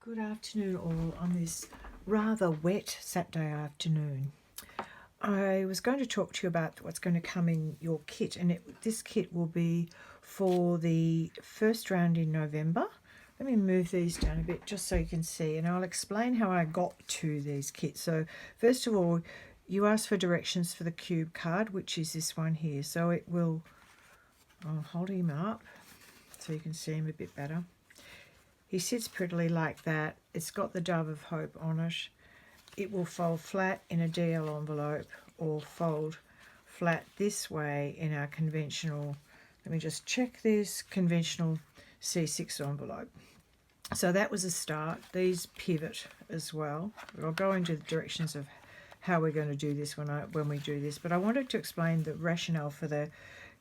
Good afternoon all on this rather wet Saturday afternoon. I was going to talk to you about what's going to come in your kit, and this kit will be for the first round in November. Let me move these down a bit just so you can see, and I'll explain how I got to these kits. So first of all, you asked for directions for the cube card, which is this one here. So it will, I'll hold him up so you can see him a bit better. He sits prettily like that. It's got the Dove of Hope on it. It will fold flat in a DL envelope or fold flat this way in our conventional, let me just check this, conventional C6 envelope. So that was a start. These pivot as well. I'll go into the directions of how we're going to do this when we do this, but I wanted to explain the rationale for the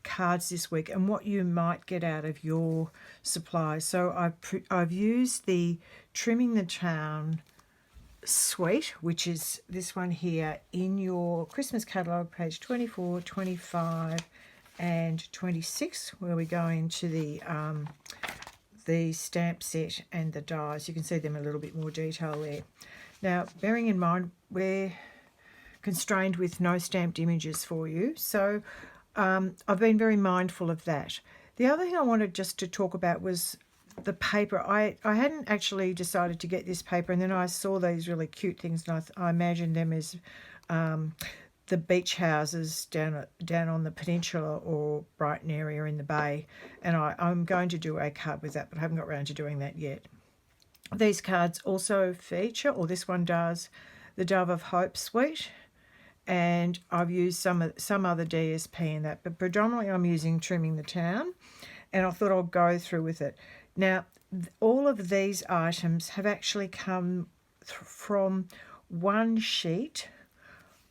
cards this week and what you might get out of your supplies. So I've used the Trimming the Town suite, which is this one here in your Christmas catalogue, page 24, 25 and 26, where we go into the stamp set and the dies. You can see them in a little bit more detail there. Now, bearing in mind we're constrained with no stamped images for you, so I've been very mindful of that. The other thing I wanted just to talk about was the paper. I hadn't actually decided to get this paper, and then I saw these really cute things, and I imagined them as the beach houses down on the peninsula or Brighton area in the bay, and I'm going to do a card with that, but I haven't got around to doing that yet. These cards also feature, or this one does, the Dove of Hope suite, and I've used some other DSP in that, but predominantly I'm using Trimming the Town, and I thought I'll go through with it. Now, all of these items have actually come from one sheet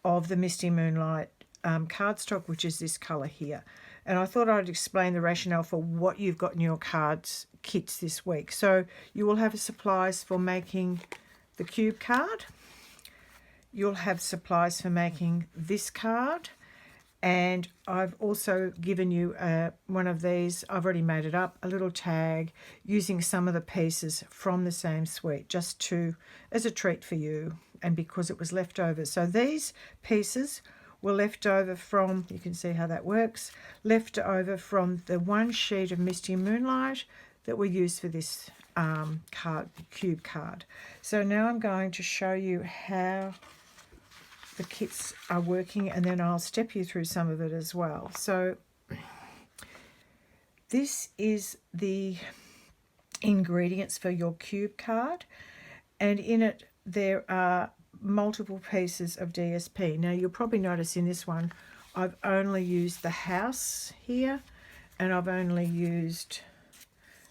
of the Misty Moonlight cardstock, which is this colour here, and I thought I'd explain the rationale for what you've got in your cards kits this week. So you will have supplies for making the cube card. You'll have supplies for making this card, and I've also given you one of these. I've already made it up, a little tag using some of the pieces from the same suite, just as a treat for you, and because it was left over. So these pieces were left over from, you can see how that works, left over from the one sheet of Misty Moonlight that we used for this cube card. So now I'm going to show you how the kits are working, and then I'll step you through some of it as well. So this is the ingredients for your cube card, and in it there are multiple pieces of DSP. Now you'll probably notice in this one I've only used the house here, and I've only used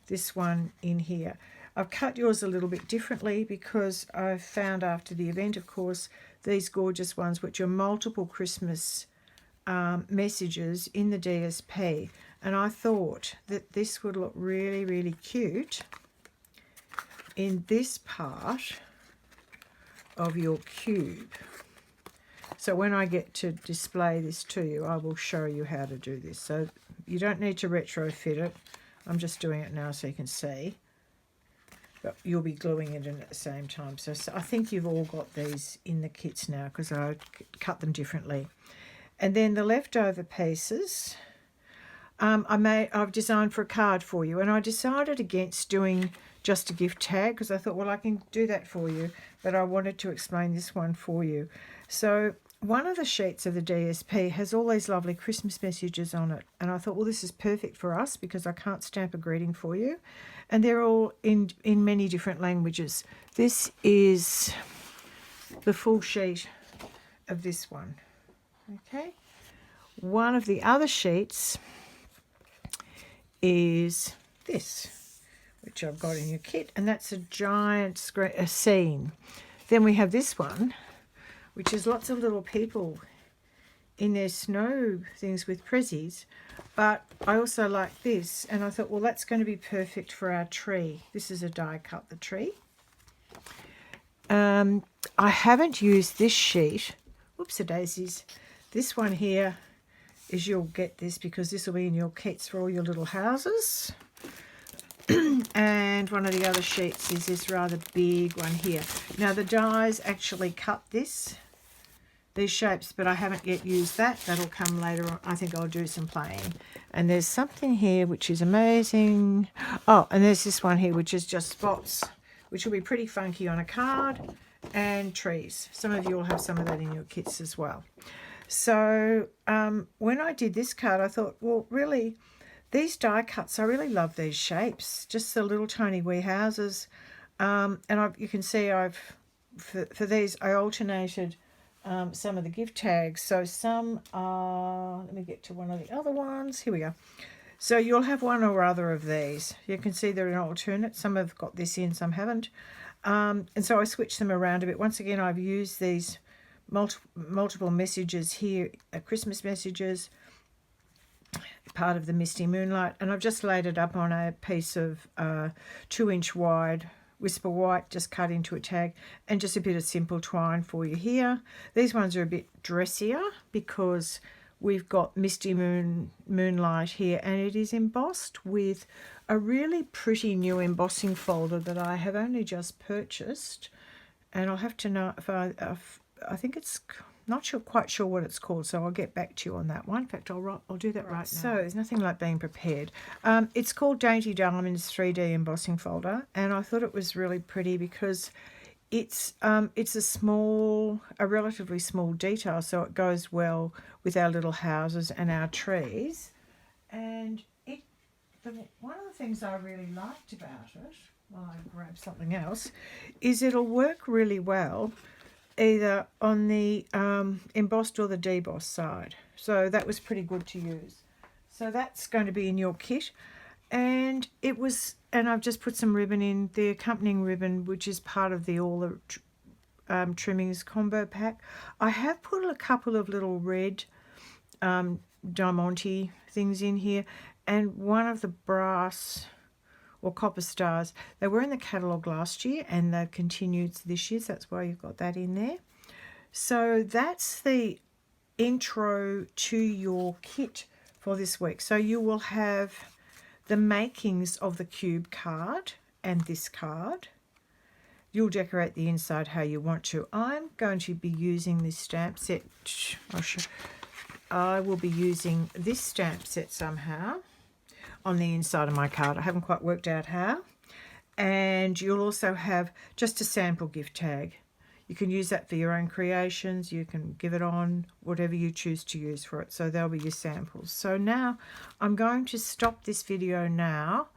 this one in here. I've cut yours a little bit differently because I found after the event, of course, these gorgeous ones, which are multiple Christmas messages in the DSP. And I thought that this would look really, really cute in this part of your cube. So when I get to display this to you, I will show you how to do this. So you don't need to retrofit it. I'm just doing it now so you can see. But you'll be gluing it in at the same time. So I think you've all got these in the kits now because I cut them differently. And then the leftover pieces, I've designed for a card for you. And I decided against doing just a gift tag because I thought, well, I can do that for you, but I wanted to explain this one for you. So one of the sheets of the DSP has all these lovely Christmas messages on it, and I thought, well, this is perfect for us because I can't stamp a greeting for you, and they're all in many different languages. This is the full sheet of this one. Okay, one of the other sheets is this, which I've got in your kit, and that's a giant scene. Then we have this one, which is lots of little people in their snow things with prezzies, but I also like this, and I thought, well, that's going to be perfect for our tree. This is a die cut the tree. I haven't used this sheet. Whoops-a-daisies. This one here is, you'll get this because this will be in your kits for all your little houses. And one of the other sheets is this rather big one here. Now the dies actually cut these shapes, but I haven't yet used that. That'll come later on. I think I'll do some playing. And there's something here which is amazing. Oh, and there's this one here which is just spots, which will be pretty funky on a card, and trees. Some of you will have some of that in your kits as well. So when I did this card, I thought, well, really, these die cuts, I really love these shapes, just the little tiny wee houses. And you can see for these, I alternated some of the gift tags. So some are, let me get to one of the other ones. Here we go. So you'll have one or other of these. You can see they're an alternate. Some have got this in, some haven't. And so I switched them around a bit. Once again, I've used these multiple messages here, Christmas messages, part of the Misty Moonlight, and I've just laid it up on a piece of 2-inch wide Whisper White, just cut into a tag, and just a bit of simple twine for you here. These ones are a bit dressier because we've got Misty Moonlight here, and it is embossed with a really pretty new embossing folder that I have only just purchased, and I'll have to know if I think it's quite sure what it's called, so I'll get back to you on that one. In fact, I'll do that right now. So there's nothing like being prepared. It's called Dainty Diamonds 3D embossing folder, and I thought it was really pretty because it's a relatively small detail, so it goes well with our little houses and our trees. And one of the things I really liked about it, while I grab something else, is it'll work really well either on the embossed or the debossed side. So that was pretty good to use. So that's going to be in your kit. And I've just put some ribbon in, the accompanying ribbon, which is part of the all the trimmings combo pack. I have put a couple of little red diamante things in here, and one of the brass or copper stars. They were in the catalogue last year and they've continued this year, so that's why you've got that in there. So that's the intro to your kit for this week. So you will have the makings of the cube card and this card. You'll decorate the inside how you want to. I'm going to be using this stamp set. I will be using this stamp set somehow on the inside of my card. I haven't quite worked out how. And you'll also have just a sample gift tag. You can use that for your own creations. You can give it on whatever you choose to use for it. So they'll be your samples. So now I'm going to stop this video now,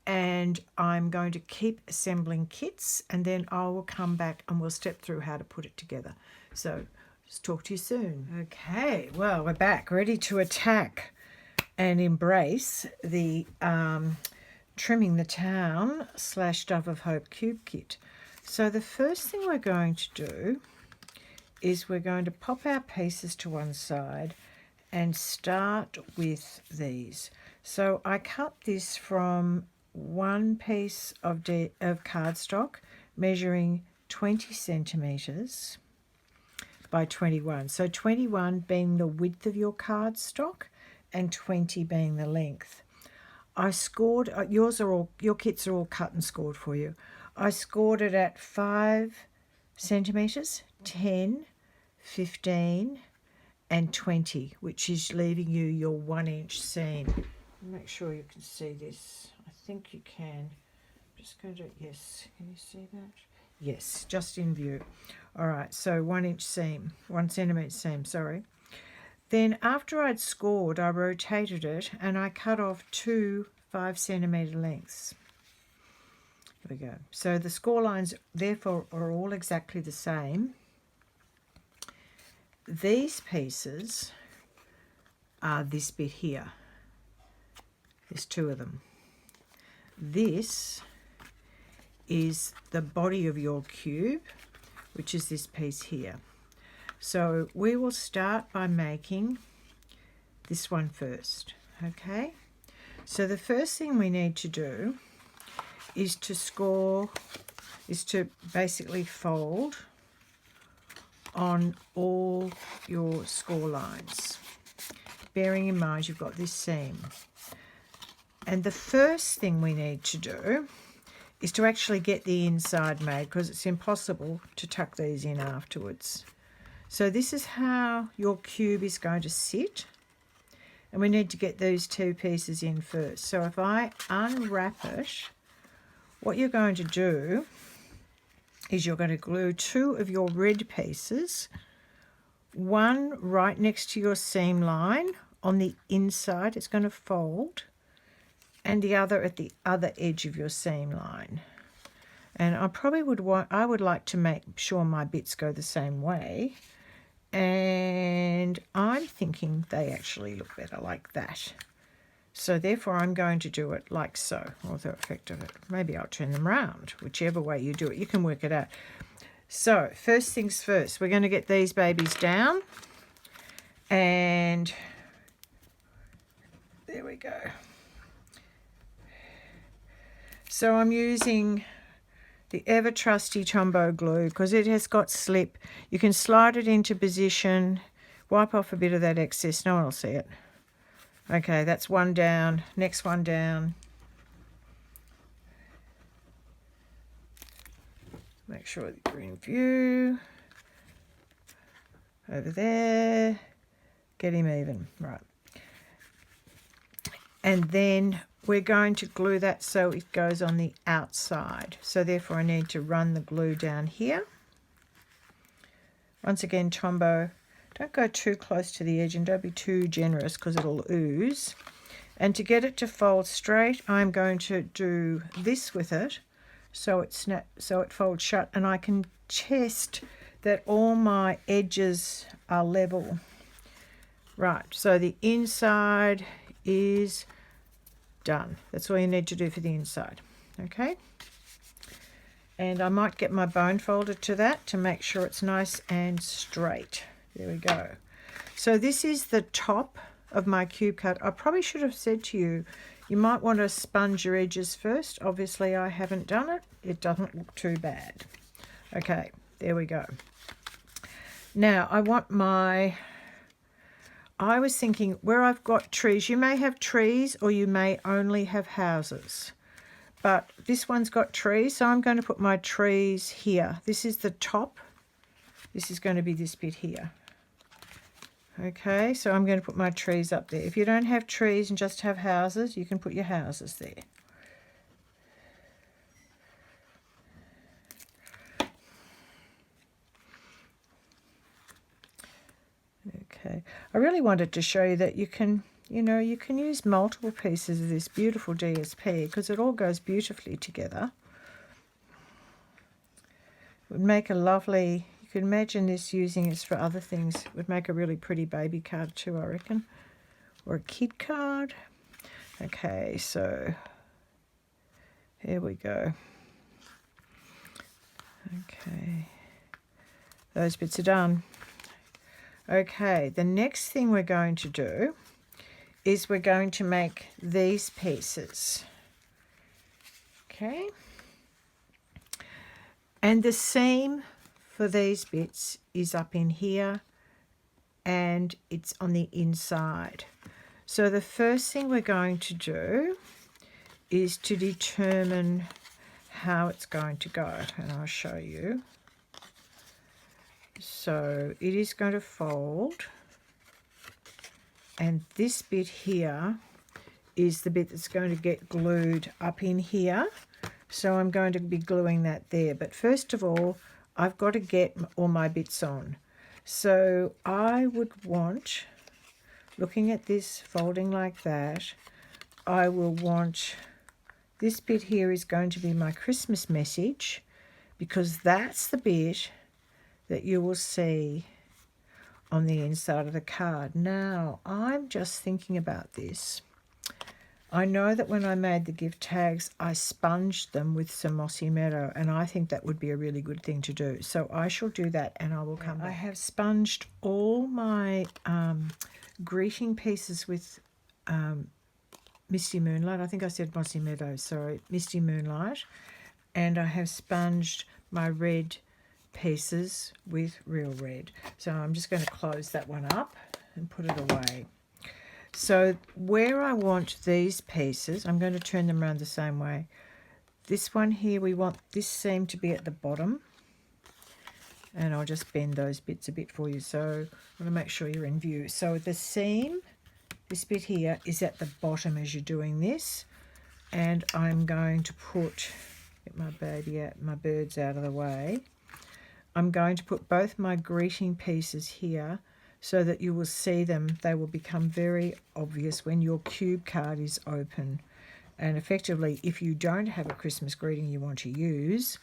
and I'm going to keep assembling kits, and then I will come back and we'll step through how to put it together. So just talk to you soon. Okay, well, we're back, ready to attack and embrace the Trimming the Town / Dove of Hope cube kit. So the first thing we're going to do is we're going to pop our pieces to one side and start with these. So I cut this from one piece of cardstock measuring 20 centimetres by 21. So 21 being the width of your cardstock and 20 being the length. I scored, your kits are all cut and scored for you. I scored it at 5 centimetres, 10, 15 and 20, which is leaving you your 1-inch seam. Make sure you can see this. I think you can. I'm just going to, yes, can you see that? Yes, just in view. All right, so 1-inch seam, 1 centimetre seam, sorry. Then after I'd scored, I rotated it and I cut off 2 5-centimetre lengths. There we go. So the score lines, therefore, are all exactly the same. These pieces are this bit here. There's 2 of them. This is the body of your cube, which is this piece here. So we will start by making this one first, okay? So the first thing we need to do is to basically fold on all your score lines, bearing in mind you've got this seam. And the first thing we need to do is to actually get the inside made, because it's impossible to tuck these in afterwards. So this is how your cube is going to sit. And we need to get these two pieces in first. So if I unwrap it, what you're going to do is you're going to glue two of your red pieces, one right next to your seam line on the inside, it's going to fold, and the other at the other edge of your seam line. And I would like to make sure my bits go the same way. And I'm thinking they actually look better like that. So therefore I'm going to do it like so, or the effect of it. Maybe I'll turn them round, whichever way you do it. You can work it out. So first things first, we're going to get these babies down. And there we go. So I'm using the ever trusty Tombow glue because it has got slip. You can slide it into position, wipe off a bit of that excess. No one will see it. Okay, that's one down. Next one down. Make sure you're in view. Over there. Get him even. Right. And then we're going to glue that so it goes on the outside. So therefore I need to run the glue down here. Once again, Tombow, don't go too close to the edge and don't be too generous because it'll ooze. And to get it to fold straight, I'm going to do this with it so it folds shut, and I can test that all my edges are level. Right, so the inside is done. That's all you need to do for the inside. Okay, and I might get my bone folder to that to make sure it's nice and straight. There we go. So this is the top of my cube cut. I probably should have said to you, you might want to sponge your edges first. Obviously I haven't done it. It doesn't look too bad. Okay, there we go. Now I was thinking where I've got trees, you may have trees or you may only have houses. But this one's got trees, so I'm going to put my trees here. This is the top. This is going to be this bit here. Okay, so I'm going to put my trees up there. If you don't have trees and just have houses, you can put your houses there. Okay, I really wanted to show you that you can, you can use multiple pieces of this beautiful DSP because it all goes beautifully together. It would make a lovely, you could imagine this using this for other things. It would make a really pretty baby card too, I reckon, or a kid card. Okay, so here we go. Okay, those bits are done. Okay, the next thing we're going to do is we're going to make these pieces. Okay, and the seam for these bits is up in here and it's on the inside. So the first thing we're going to do is to determine how it's going to go, and I'll show you. So it is going to fold, and this bit here is the bit that's going to get glued up in here. So I'm going to be gluing that there. But first of all, I've got to get all my bits on. So I would want, looking at this folding like that, I will want this bit here is going to be my Christmas message, because that's the bit that you will see on the inside of the card. Now, I'm just thinking about this. I know that when I made the gift tags, I sponged them with some Mossy Meadow, and I think that would be a really good thing to do. So I shall do that, and I will come back. I have sponged all my greeting pieces with Misty Moonlight. I think I said Mossy Meadow, sorry, Misty Moonlight. And I have sponged my red pieces with Real Red. So I'm just going to close that one up and put it away. So where I want these pieces, I'm going to turn them around the same way. This one here, we want this seam to be at the bottom. And I'll just bend those bits a bit for you. So I want to make sure you're in view. So the seam, this bit here, is at the bottom as you're doing this. And I'm going to put, get my baby out, my birds out of the way. I'm going to put both my greeting pieces here so that you will see them. They will become very obvious when your cube card is open. And effectively, if you don't have a Christmas greeting you want to use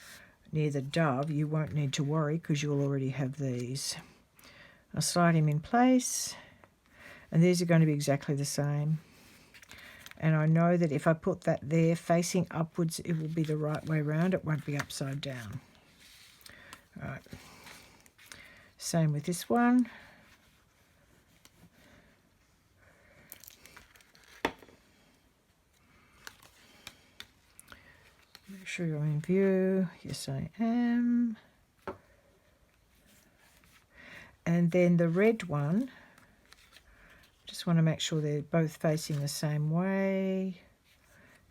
near the dove, you won't need to worry because you'll already have these. I'll slide him in place, and these are going to be exactly the same. And I know that if I put that there facing upwards, it will be the right way around. It won't be upside down. All right. Same with this one. Make sure you're in view. Yes, I am. And then the red one, just want to make sure they're both facing the same way.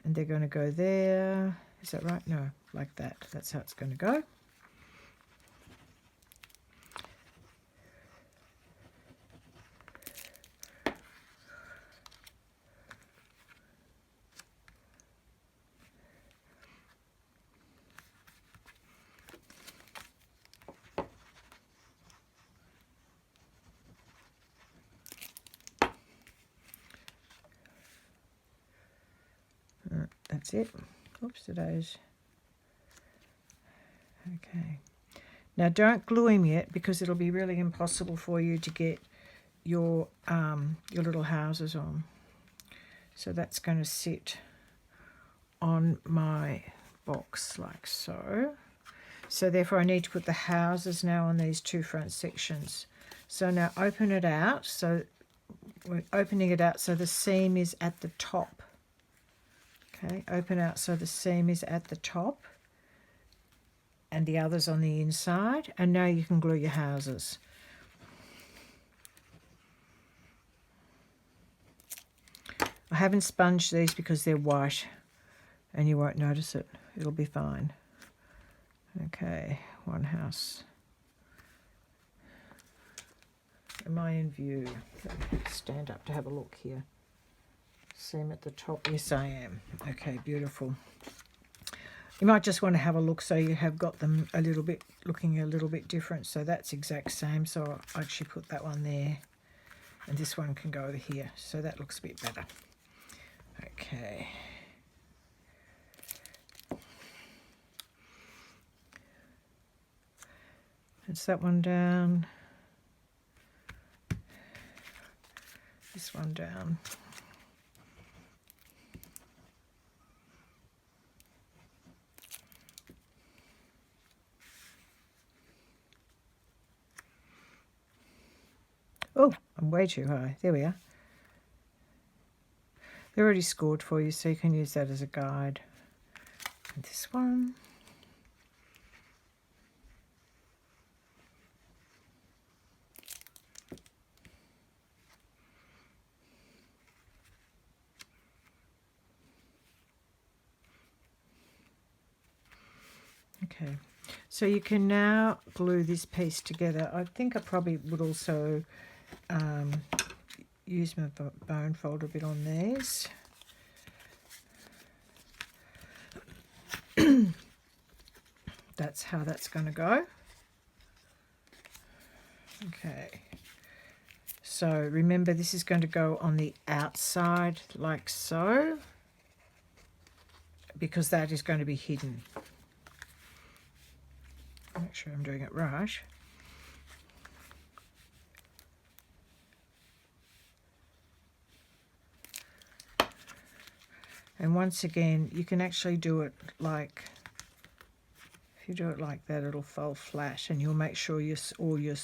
And they're going to go there. Is that right? No, like that. That's how it's going to go. That's it. Oops, today's. Okay. Now don't glue him yet because it'll be really impossible for you to get your little houses on. So that's going to sit on my box like so. So therefore I need to put the houses now on these two front sections. So now open it out. So we're opening it out so the seam is at the top. Okay, open out so the seam is at the top and the others on the inside. And now you can glue your houses. I haven't sponged these because they're white and you won't notice it. It'll be fine. Okay, one house. Am I in view? Let me stand up to have a look here. Seam at the top. Yes, I am. Okay, beautiful. You might just want to have a look so you have got them a little bit, looking a little bit different. So that's exact same. So I actually put that one there and this one can go over here. So that looks a bit better. Okay. That's that one down. This one down. Oh, I'm way too high. There we are. They're already scored for you, so you can use that as a guide. And this one. Okay, so you can now glue this piece together. I think I probably would also use my bone folder a bit on these. That's how that's going to go. Okay, so remember this is going to go on the outside like so, because that is going to be hidden. Make sure I'm doing it right. And once again, you can actually do it like, if you do it like that, it'll fold flat and you'll make sure all your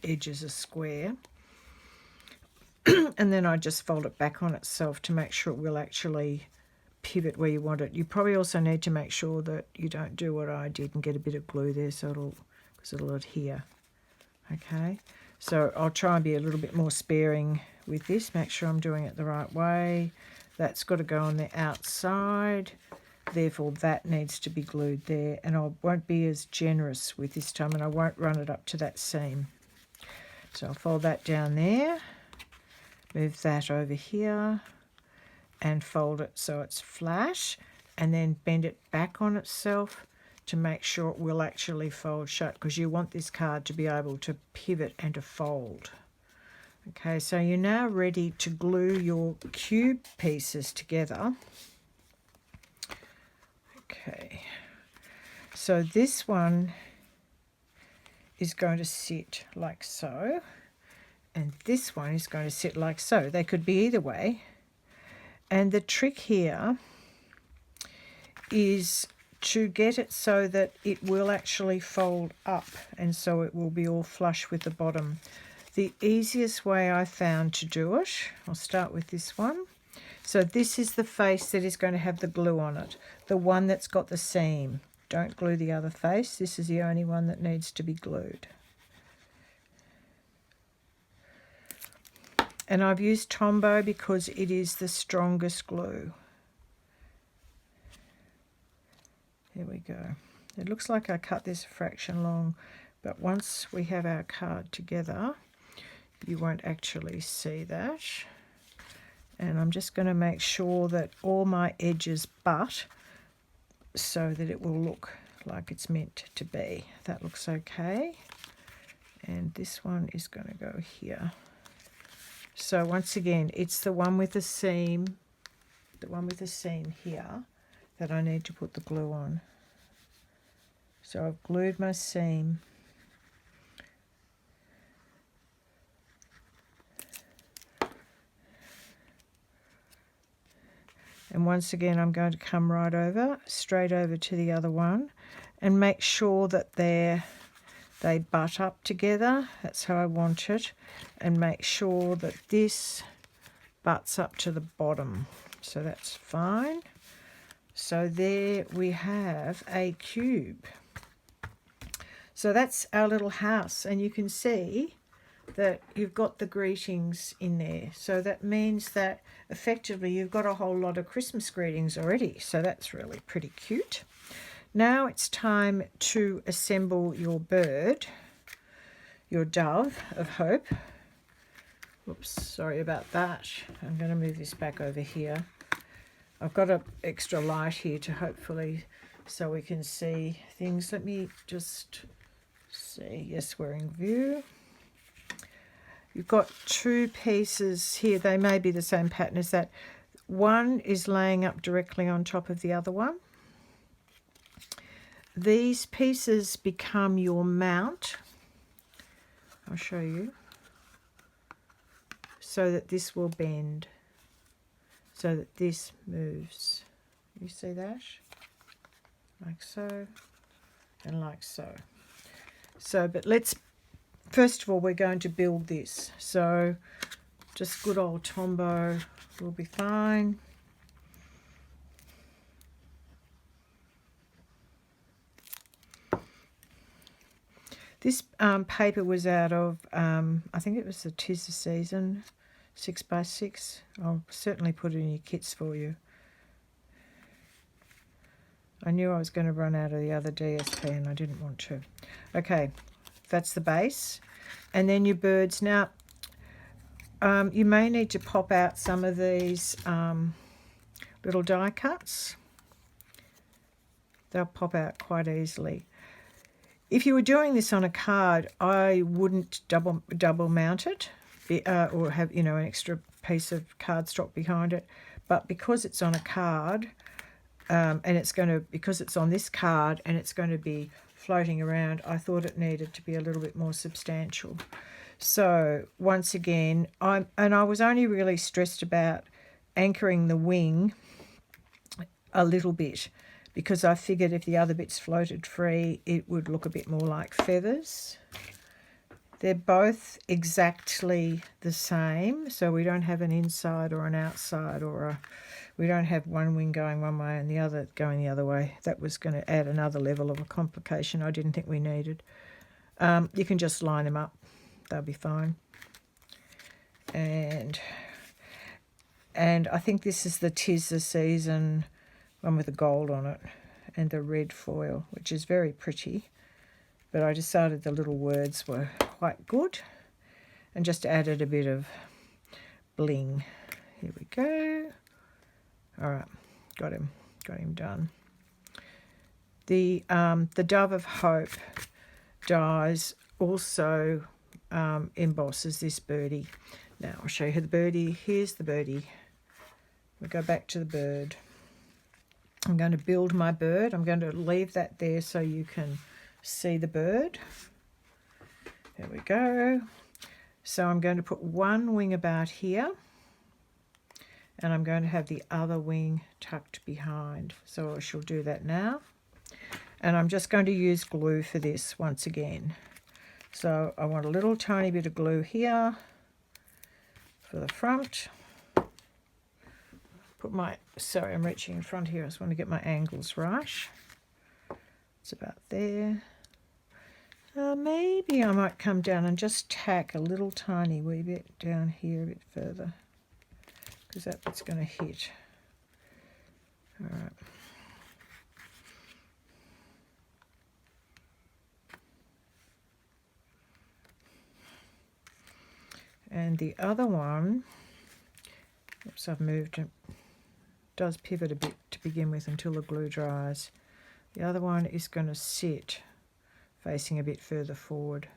edges are square. And then I just fold it back on itself to make sure it will actually pivot where you want it. You probably also need to make sure that you don't do what I did and get a bit of glue there, so it'll adhere. Okay, so I'll try and be a little bit more sparing with this. Make sure I'm doing it the right way. That's got to go on the outside. Therefore, that needs to be glued there. And I won't be as generous with this time, and I won't run it up to that seam. So I'll fold that down there. Move that over here and fold it so it's flat, and then bend it back on itself to make sure it will actually fold shut, because you want this card to be able to pivot and to fold. Okay, so you're now ready to glue your cube pieces together. Okay, so this one is going to sit like so, and this one is going to sit like so. They could be either way. And the trick here is to get it so that it will actually fold up, and so it will be all flush with the bottom. The easiest way I found to do it, I'll start with this one. So this is the face that is going to have the glue on it, the one that's got the seam. Don't glue the other face. This is the only one that needs to be glued. And I've used Tombow because it is the strongest glue. Here we go. It looks like I cut this a fraction long, but once we have our card together, you won't actually see that. And I'm just going to make sure that all my edges butt so that it will look like it's meant to be. That looks okay. And this one is going to go here. So once again, it's the one with the seam here that I need to put the glue on. So I've glued my seam. And once again, I'm going to come right over, straight over to the other one, and make sure that they butt up together. That's how I want it. And make sure that this butts up to the bottom. So that's fine. So there we have a cube. So that's our little house, and you can see that you've got the greetings in there. So that means that effectively you've got a whole lot of Christmas greetings already. So that's really pretty cute. Now it's time to assemble your bird, your dove of hope. Oops, sorry about that. I'm going to move this back over here. I've got an extra light here to hopefully so we can see things. Let me just see. Yes, we're in view. You've got two pieces here. They may be the same pattern as that. One is laying up directly on top of the other one. These pieces become your mount. I'll show you. So that this will bend. So that this moves. You see that? Like so. And like so. So, but let's, first of all, we're going to build this. So just good old Tombow will be fine. This paper was out of, I think it was the 'Tis the Season 6x6. I'll certainly put it in your kits for you. I knew I was going to run out of the other DSP and I didn't want to. Okay, that's the base. And then your birds. Now, you may need to pop out some of these little die cuts. They'll pop out quite easily. If you were doing this on a card, I wouldn't double mount it or have, you know, an extra piece of cardstock behind it. But because it's on a card, and it's going to, because it's on this card and it's going to be floating around, I thought it needed to be a little bit more substantial. So once again, I was only really stressed about anchoring the wing a little bit, because I figured if the other bits floated free, it would look a bit more like feathers. They're both exactly the same, so we don't have an inside or an outside, or we don't have one wing going one way and the other going the other way. That was going to add another level of a complication I didn't think we needed. You can just line them up. They'll be fine. And I think this is the 'Tis the Season one with the gold on it and the red foil, which is very pretty. But I decided the little words were quite good and just added a bit of bling. Here we go. All right, got him done. The Dove of Hope dies also embosses this birdie. Now I'll show you the birdie. Here's the birdie. We go back to the bird. I'm going to build my bird. I'm going to leave that there so you can see the bird. There we go. So I'm going to put one wing about here, and I'm going to have the other wing tucked behind. So I shall do that now. And I'm just going to use glue for this once again. So I want a little tiny bit of glue here for the front. Sorry, I'm reaching in front here. I just want to get my angles right. It's about there. Maybe I might come down and just tack a little tiny wee bit down here a bit further, because that's what's going to hit. All right. And the other one, oops, I've moved it, does pivot a bit to begin with until the glue dries. The other one is going to sit facing a bit further forward.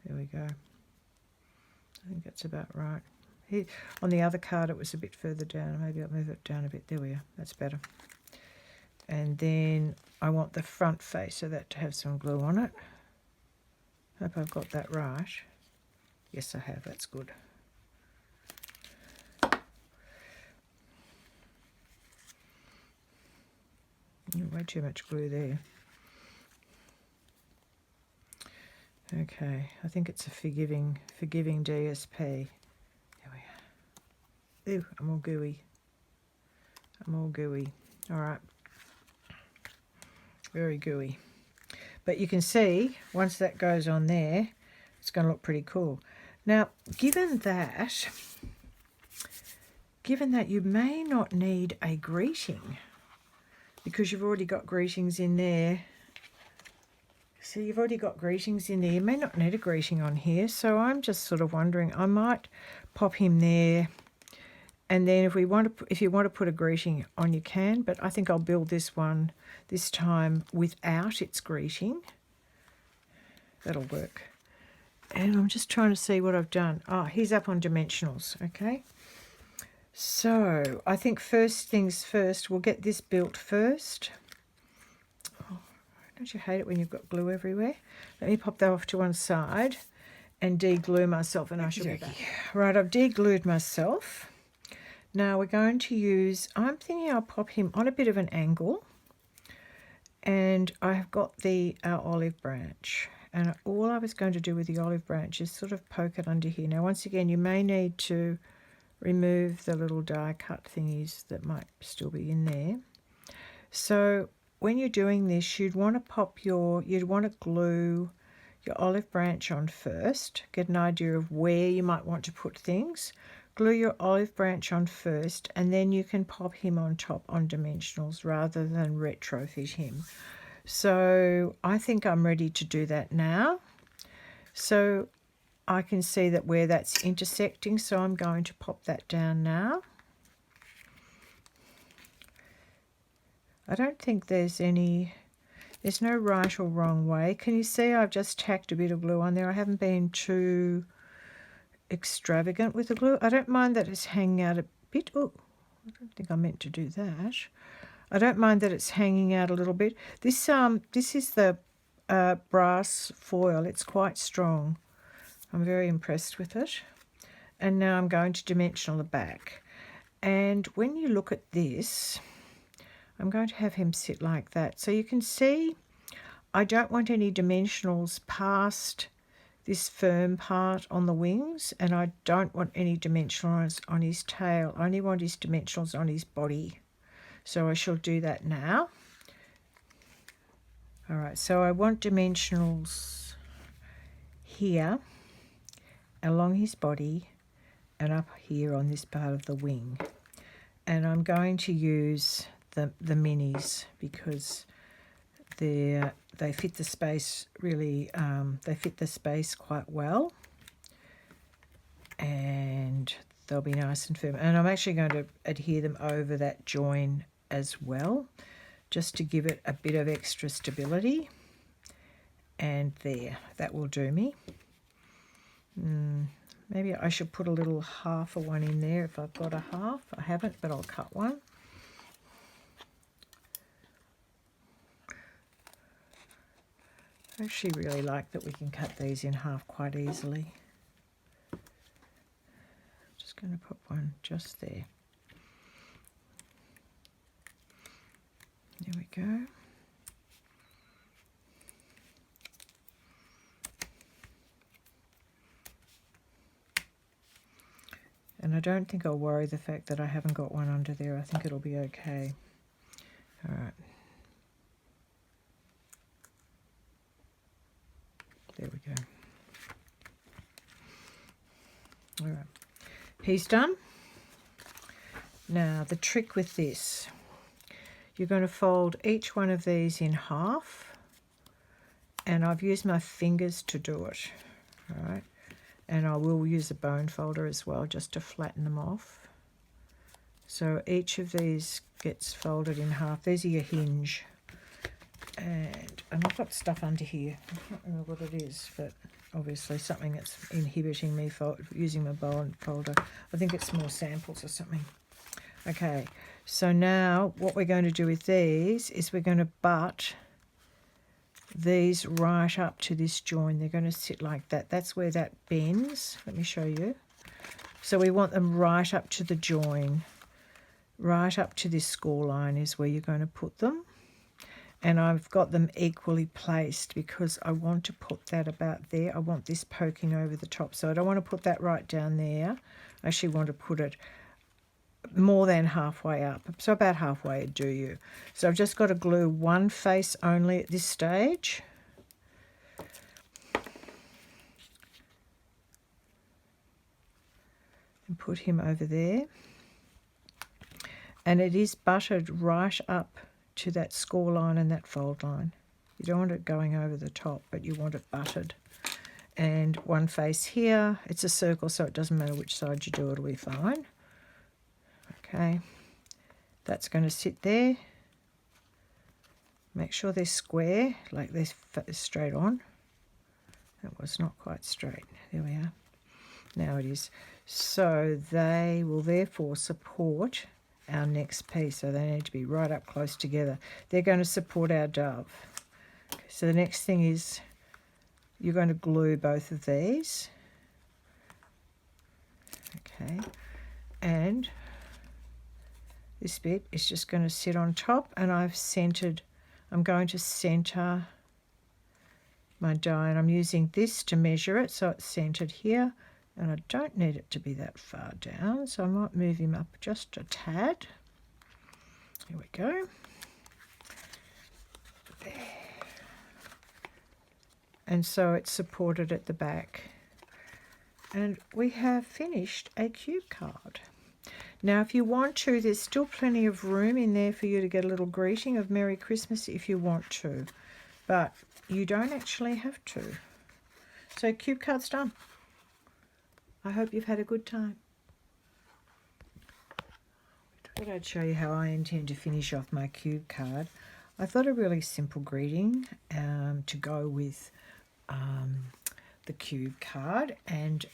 There we go. I think that's about right. Here, on the other card it was a bit further down. Maybe I'll move it down a bit. There we are. That's better. And then I want the front face of that to have some glue on it. Hope I've got that right. Yes, I have. That's good. Way too much glue there. Okay, I think it's a forgiving DSP. There we are. Ooh, I'm all gooey. All right. Very gooey. But you can see, once that goes on there, it's going to look pretty cool. Now, given that you may not need a greeting, because you've already got greetings in there. So you've already got greetings in there. You may not need a greeting on here. So I'm just sort of wondering, I might pop him there. And then if you want to put a greeting on, you can. But I think I'll build this one this time without its greeting. That'll work. And I'm just trying to see what I've done. Oh, he's up on dimensionals. Okay. So I think first things first, we'll get this built first. Oh, don't you hate it when you've got glue everywhere? Let me pop that off to one side and de-glue myself, and I should be back. Right, I've de-glued myself. Now we're going to use, I'm thinking I'll pop him on a bit of an angle, and I've got our olive branch. And all I was going to do with the olive branch is sort of poke it under here. Now once again, you may need to remove the little die cut thingies that might still be in there. So when you're doing this, you'd want to glue your olive branch on first, get an idea of where you might want to put things. Glue your olive branch on first, and then you can pop him on top on dimensionals rather than retrofit him. So I think I'm ready to do that now. So I can see that where that's intersecting, so I'm going to pop that down now. I don't think there's no right or wrong way. Can you see I've just tacked a bit of glue on there? I haven't been too extravagant with the glue. I don't mind that it's hanging out a bit. Oh, I don't think I meant to do that. I don't mind that it's hanging out a little bit. This is the brass foil. It's quite strong. I'm very impressed with it. And now I'm going to dimensional the back. And when you look at this, I'm going to have him sit like that. So you can see I don't want any dimensionals past this firm part on the wings, and I don't want any dimensionals on his tail. I only want his dimensionals on his body. So I shall do that now. All right, so I want dimensionals here along his body and up here on this part of the wing. And I'm going to use the minis because they fit the space really, they fit the space quite well, and they'll be nice and firm. And I'm actually going to adhere them over that join as well, just to give it a bit of extra stability. And there, that will do me. Maybe I should put a little half of one in there if I've got a half. I haven't, but I'll cut one. I actually really like that we can cut these in half quite easily. Just going to put one just there. There we go. And I don't think I'll worry the fact that I haven't got one under there. I think it'll be okay. All right. There we go. All right. He's done. Now, the trick with this, you're going to fold each one of these in half. And I've used my fingers to do it. All right. And I will use a bone folder as well just to flatten them off. So each of these gets folded in half. There's your hinge. And I've got stuff under here. I don't know what it is, but obviously something that's inhibiting me for using my bone folder. I think it's more samples or something. Okay, so now what we're going to do with these is we're going to butt these right up to this join. They're going to sit like that. That's where that bends. Let me show you. So we want them right up to the join. Right up to this score line is where you're going to put them. And I've got them equally placed because I want to put that about there. I want this poking over the top. So I don't want to put that right down there. I actually want to put it more than halfway up. So about halfway, do you? So I've just got to glue one face only at this stage. And put him over there. And it is buttered right up to that score line and that fold line. You don't want it going over the top, but you want it buttered. And one face here, it's a circle, so it doesn't matter which side you do, it'll be fine. Okay, that's going to sit there. Make sure they're square, like they're straight on. That was not quite straight. There we are. Now it is. So they will therefore support our next piece, so they need to be right up close together. They're going to support our dove. Okay, so the next thing is you're going to glue both of these. Okay, and this bit is just going to sit on top, and I'm going to center my die, and I'm using this to measure it, so it's centered here. And I don't need it to be that far down, so I might move him up just a tad. Here we go. There. And so it's supported at the back. And we have finished a cube card. Now, if you want to, there's still plenty of room in there for you to get a little greeting of Merry Christmas if you want to. But you don't actually have to. So cube card's done. I hope you've had a good time. I thought I'd show you how I intend to finish off my cube card. I thought a really simple greeting to go with the cube card and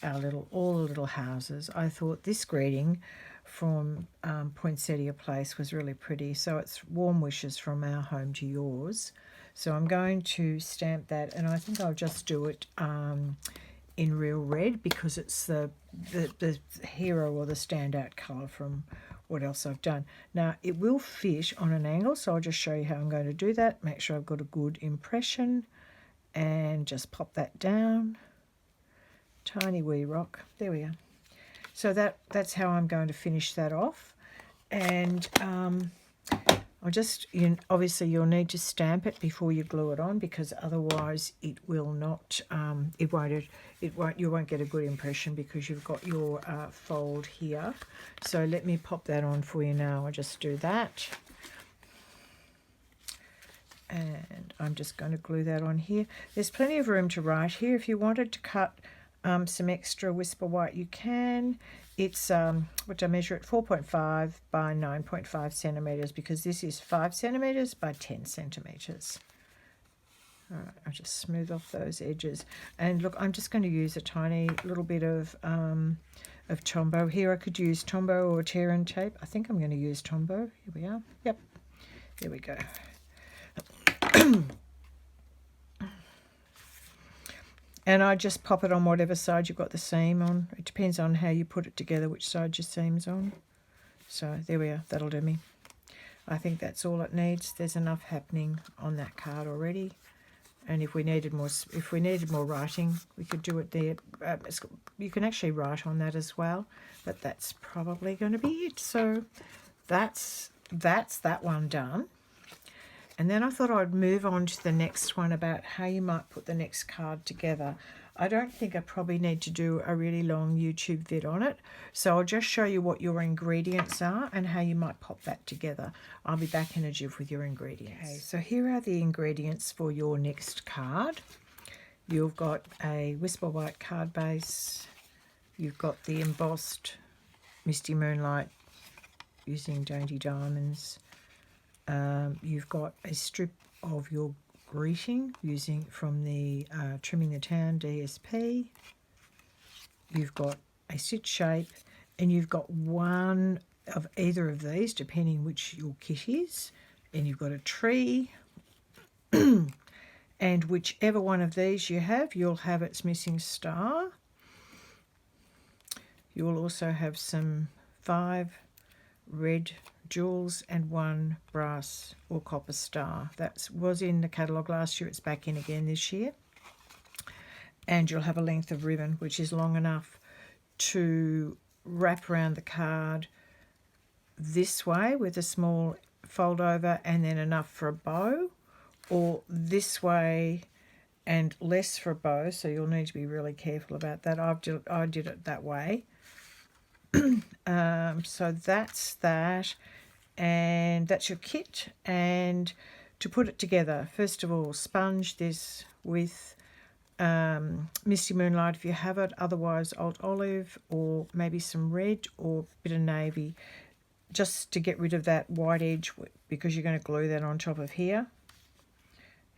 all the little houses. I thought this greeting from Poinsettia Place was really pretty. So it's warm wishes from our home to yours. So I'm going to stamp that, and I think I'll just do it in real red because it's the hero or the standout colour from what else I've done. Now it will fit on an angle, so I'll just show you how I'm going to do that. Make sure I've got a good impression and just pop that down. Tiny wee rock. There we are. So that's how I'm going to finish that off. And obviously you'll need to stamp it before you glue it on, because otherwise it will not, you won't get a good impression, because you've got your fold here. So let me pop that on for you now. I'll just do that. And I'm just going to glue that on here. There's plenty of room to write here. If you wanted to cut some extra Whisper White, you can. It's, what I measure it, 4.5 by 9.5 centimetres, because this is 5 centimetres by 10 centimetres. All right, I'll just smooth off those edges. And look, I'm just going to use a tiny little bit of Tombow. Here I could use Tombow or tear and tape. I think I'm going to use Tombow. Here we are. Yep, there we go. And I just pop it on whatever side you've got the seam on. It depends on how you put it together, which side your seam's on. So there we are, that'll do me. I think that's all it needs. There's enough happening on that card already. And if we needed more writing, we could do it there. You can actually write on that as well, but that's probably going to be it. So that's that one done. And then I thought I'd move on to the next one about how you might put the next card together. I don't think I probably need to do a really long YouTube vid on it. So I'll just show you what your ingredients are and how you might pop that together. I'll be back in a jiff with your ingredients. Okay, so here are the ingredients for your next card. You've got a Whisper White card base. You've got the embossed Misty Moonlight using Dainty Diamonds. You've got a strip of your greeting using from the Trimming the Town DSP. You've got a sit shape, and you've got one of either of these, depending which your kit is. And you've got a tree, and whichever one of these you have, you'll have its missing star. You'll also have some 5 red jewels and 1 brass or copper star. That was in the catalogue last year. It's back in again this year. And you'll have a length of ribbon, which is long enough to wrap around the card this way with a small fold over, and then enough for a bow, or this way and less for a bow. So you'll need to be really careful about that. I did it that way. So that's that, and that's your kit. And to put it together, first of all, sponge this with Misty Moonlight if you have it, otherwise Old Olive, or maybe some red or a bit of navy, just to get rid of that white edge, because you're going to glue that on top of here.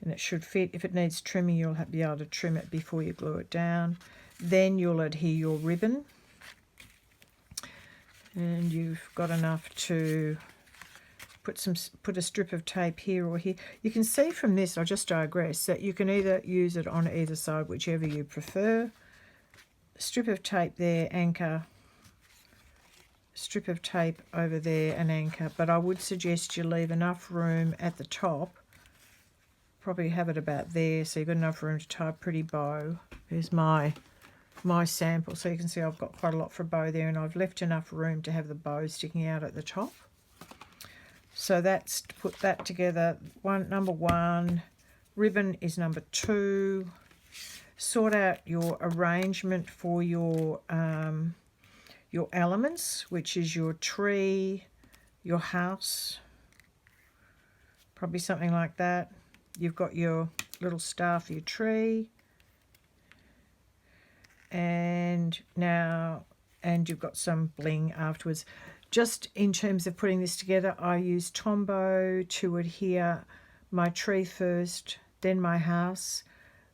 And it should fit. If it needs trimming, you'll be able to trim it before you glue it down. Then you'll adhere your ribbon. And you've got enough to put a strip of tape here or here. You can see from this, I'll just digress, that you can either use it on either side, whichever you prefer. Strip of tape there, anchor. Strip of tape over there, and anchor. But I would suggest you leave enough room at the top. Probably have it about there, so you've got enough room to tie a pretty bow. There's my sample, so you can see I've got quite a lot for a bow there, and I've left enough room to have the bow sticking out at the top. So that's to put that together. Number 1, ribbon is number 2. Sort out your arrangement for your elements, which is your tree, your house, probably something like that. You've got your little star for your tree. And you've got some bling afterwards. Just in terms of putting this together, I use Tombow to adhere my tree first, then my house.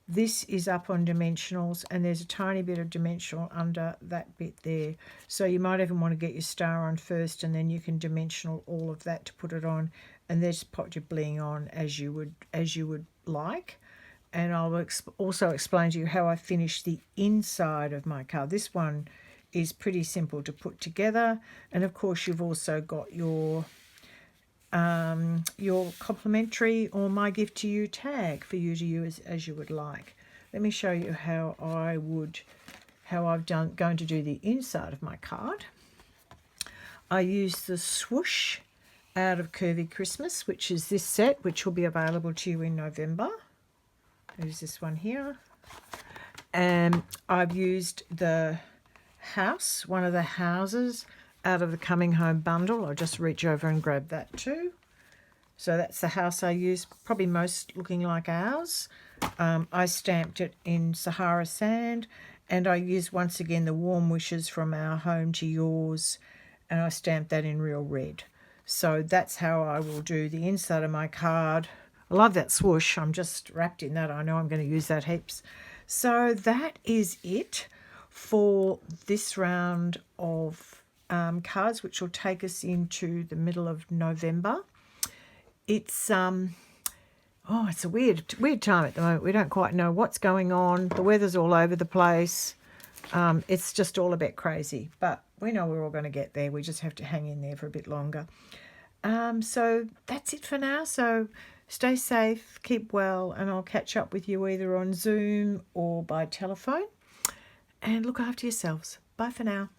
This is up on dimensionals, and there's a tiny bit of dimensional under that bit there. So you might even want to get your star on first, and then you can dimensional all of that to put it on, and then just pop your bling on as you would like. And I'll also explain to you how I finish the inside of my card. This one is pretty simple to put together. And of course, you've also got your complimentary or my gift to you tag for you to use as you would like. Let me show you how going to do the inside of my card. I use the swoosh out of Curvy Christmas, which is this set, which will be available to you in November. There's this one here. And I've used the house, one of the houses out of the Coming Home bundle. I'll just reach over and grab that too. So that's the house I use, probably most looking like ours. I stamped it in Sahara Sand, and I used once again the Warm Wishes from Our Home to Yours, and I stamped that in real red. So that's how I will do the inside of my card. I love that swoosh. I'm just wrapped in that. I know I'm going to use that heaps. So that is it for this round of cards, which will take us into the middle of November. It's it's a weird time at the moment. We don't quite know what's going on. The weather's all over the place. It's just all a bit crazy, but we know we're all going to get there. We just have to hang in there for a bit longer. So that's it for now. So stay safe, keep well, and I'll catch up with you either on Zoom or by telephone. And look after yourselves. Bye for now.